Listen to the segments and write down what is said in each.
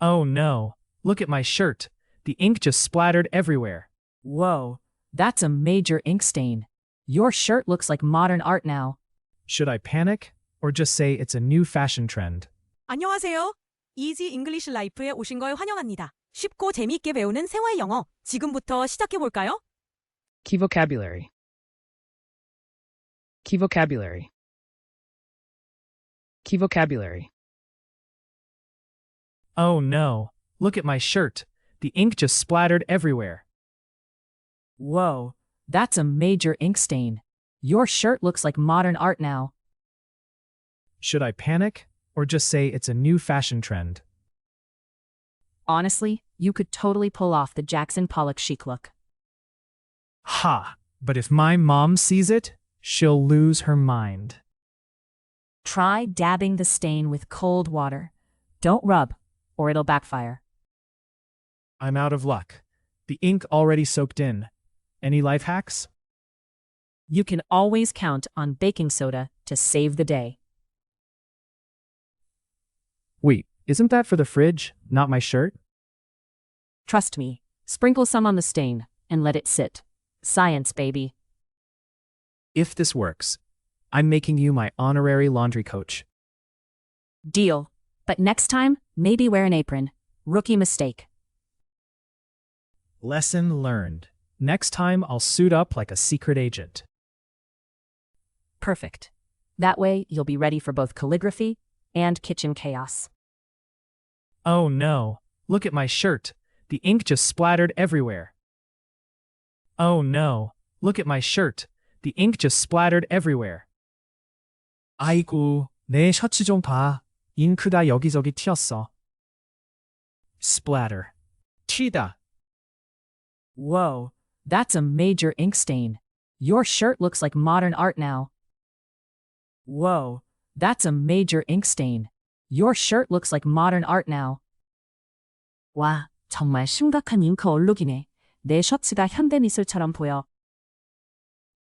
Oh no, look at my shirt. The ink just splattered everywhere. Whoa, that's a major ink stain. Your shirt looks like modern art now. Should I panic or just say it's a new fashion trend? 안녕하세요. 이지 잉글리시 라이프에 오신 걸 환영합니다. 쉽고 재미있게 배우는 생활 영어. 지금부터 시작해 볼까요? Key vocabulary. Key vocabulary. Key vocabulary. Oh no, look at my shirt. The ink just splattered everywhere. Whoa, that's a major ink stain. Your shirt looks like modern art now. Should I panic or just say it's a new fashion trend? Honestly, you could totally pull off the Jackson Pollock chic look. Ha! But if my mom sees it, she'll lose her mind. Try dabbing the stain with cold water. Don't rub, or it'll backfire. I'm out of luck. The ink already soaked in. Any life hacks? You can always count on baking soda to save the day. Wait, isn't that for the fridge, not my shirt? Trust me, sprinkle some on the stain and let it sit. Science, baby. If this works, I'm making you my honorary laundry coach. Deal. But next time, maybe wear an apron. Rookie mistake. Lesson learned. Next time I'll suit up like a secret agent. Perfect. That way, you'll be ready for both calligraphy and kitchen chaos. Oh no, look at my shirt. The ink just splattered everywhere. Oh no, look at my shirt. The ink just splattered everywhere. 아이고, 내 셔츠 좀 봐. 잉크가 여기저기 튀었어. Splatter. 튀다. Whoa, that's a major ink stain. Your shirt looks like modern art now. Whoa, that's a major ink stain. Your shirt looks like modern art now. 와, 정말 심각한 잉크 얼룩이네. 내 셔츠가 현대 미술처럼 보여.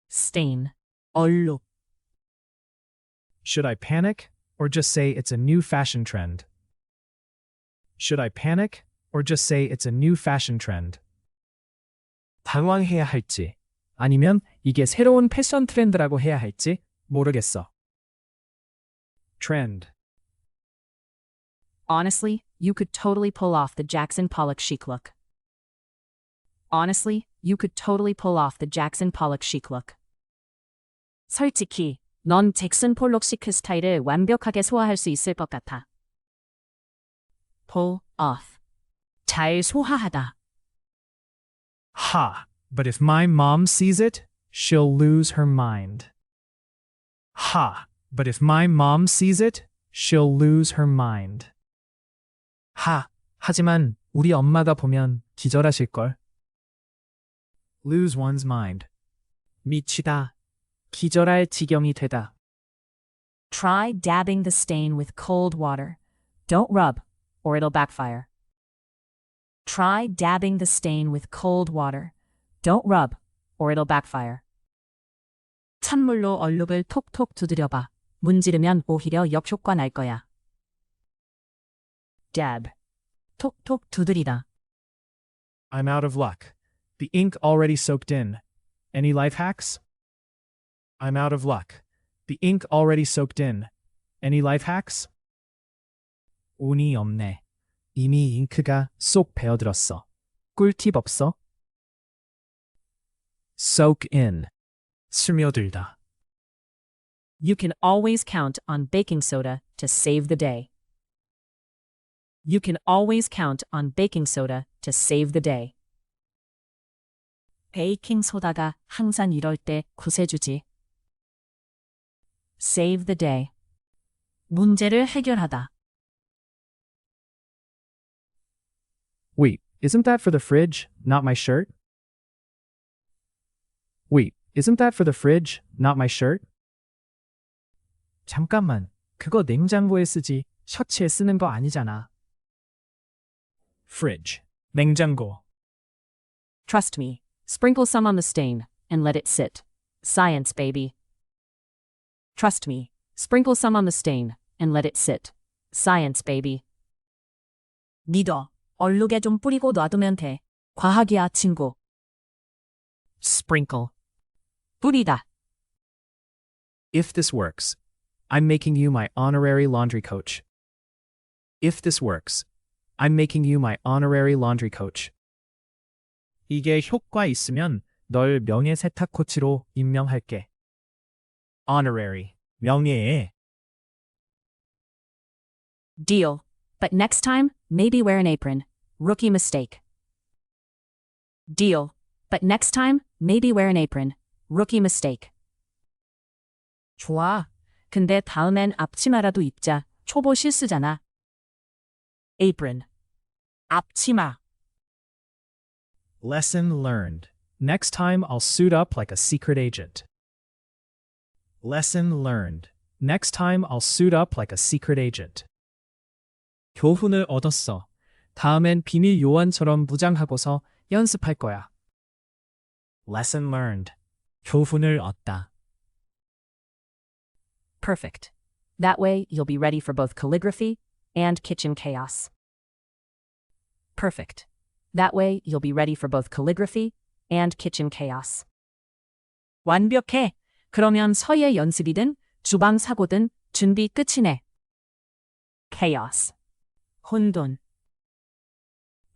Stain. 얼룩. Should I panic or just say it's a new fashion trend? Should I panic or just say it's a new fashion trend? 당황해야 할지 아니면 이게 새로운 패션 트렌드라고 해야 할지 모르겠어. Trend. Honestly, you could totally pull off the Jackson Pollock chic look. Honestly, you could totally pull off the Jackson Pollock chic look. 솔직히, 넌 잭슨 폴록 시크 스타일을 완벽하게 소화할 수 있을 것 같아. Pull off. 잘 소화하다. Ha! But if my mom sees it, she'll lose her mind. Ha! But if my mom sees it, she'll lose her mind. 하! 하지만 우리 엄마가 보면 기절하실걸. Lose one's mind. 미치다. 기절할 지경이 되다. Try dabbing the stain with cold water. Don't rub, or it'll backfire. Try dabbing the stain with cold water. Don't rub, or it'll backfire. 찬물로 얼룩을 톡톡 두드려봐. 문지르면 오히려 역효과 날 거야. Dab. 톡톡 두드리다. I'm out of luck. The ink already soaked in. Any life hacks? I'm out of luck. The ink already soaked in. Any life hacks? 운이 없네. 이미 잉크가 쏙 배어들었어. 꿀팁 없어? Soak in. 스며들다. You can always count on baking soda to save the day. You can always count on baking soda to save the day. 베이킹 소다가 항상 이럴 때 구세주지. Save the day. 문제를 해결하다. Wait, isn't that for the fridge, not my shirt? Wait, isn't that for the fridge, not my shirt? 잠깐만, 그거 냉장고에 쓰지 셔츠에 쓰는 거 아니잖아. Fridge, 냉장고. Trust me, sprinkle some on the stain and let it sit. Science, baby. Trust me, sprinkle some on the stain and let it sit. Science, baby. 믿어. 얼룩에 좀 뿌리고 놔두면 돼. 과학이야, 친구. Sprinkle. 뿌리다. If this works, I'm making you my honorary laundry coach. If this works, I'm making you my honorary laundry coach. 이게 효과 있으면 널 명예 세탁 코치로 임명할게. Honorary. 명예에. Deal. But next time, maybe wear an apron. Rookie mistake. Deal. But next time, maybe wear an apron. Rookie mistake. 좋아. 근데 다음엔 앞치마라도 입자. 초보 실수잖아. Apron. 앞치마. Lesson learned. Next time I'll suit up like a secret agent. Lesson learned. Next time I'll suit up like a secret agent. 교훈을 얻었어. 다음엔 비밀 요원처럼 무장하고서 연습할 거야. Lesson learned. 교훈을 얻다. Perfect. That way, you'll be ready for both calligraphy and kitchen chaos. Perfect. That way, you'll be ready for both calligraphy and kitchen chaos. 완벽해. 그러면 서예 연습이든 주방 사고든 준비 끝이네. Chaos. 혼돈.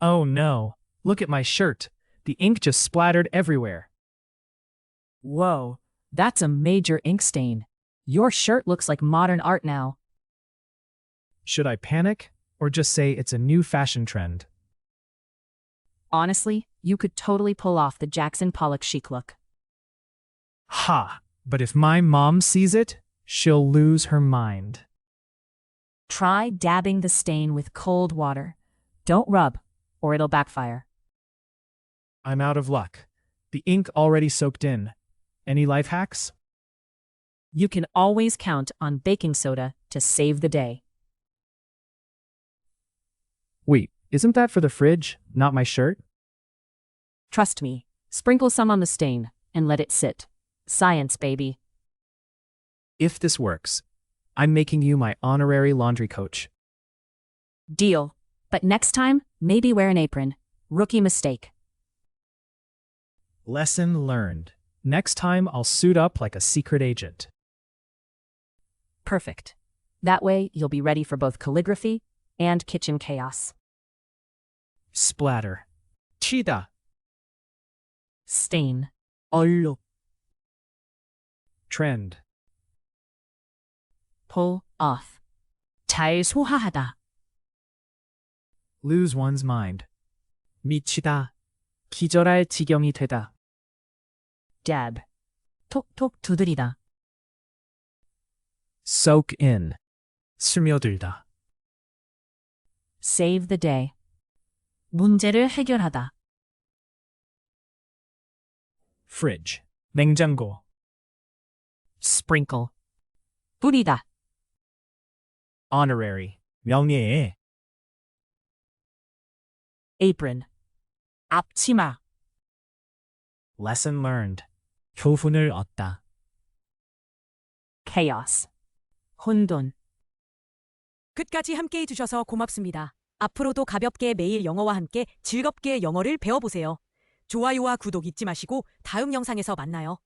Oh no. Look at my shirt. The ink just splattered everywhere. Whoa, that's a major ink stain. Your shirt looks like modern art now. Should I panic or just say it's a new fashion trend? Honestly, you could totally pull off the Jackson Pollock chic look. Ha! But if my mom sees it, she'll lose her mind. Try dabbing the stain with cold water. Don't rub, or it'll backfire. I'm out of luck. The ink already soaked in. Any life hacks? You can always count on baking soda to save the day. Wait, isn't that for the fridge, not my shirt? Trust me, sprinkle some on the stain and let it sit. Science, baby. If this works, I'm making you my honorary laundry coach. Deal. But next time, maybe wear an apron. Rookie mistake. Lesson learned. Next time I'll suit up like a secret agent. Perfect. That way, you'll be ready for both calligraphy and kitchen chaos. Splatter. 치다. Stain. 얼룩. Trend. Pull off. 잘 소화하다. Lose one's mind. 미치다. 기절할 지경이 되다. Dab. 톡톡 두드리다. Soak in. 스며들다. Save the day. 문제를 해결하다. Fridge. 냉장고. Sprinkle. 뿌리다. Honorary. 명예에. Apron. 앞치마. Lesson learned. 교훈을 얻다. Chaos. 혼돈. 끝까지 함께 해주셔서 고맙습니다. 앞으로도 가볍게 매일 영어와 함께 즐겁게 영어를 배워보세요. 좋아요와 구독 잊지 마시고 다음 영상에서 만나요.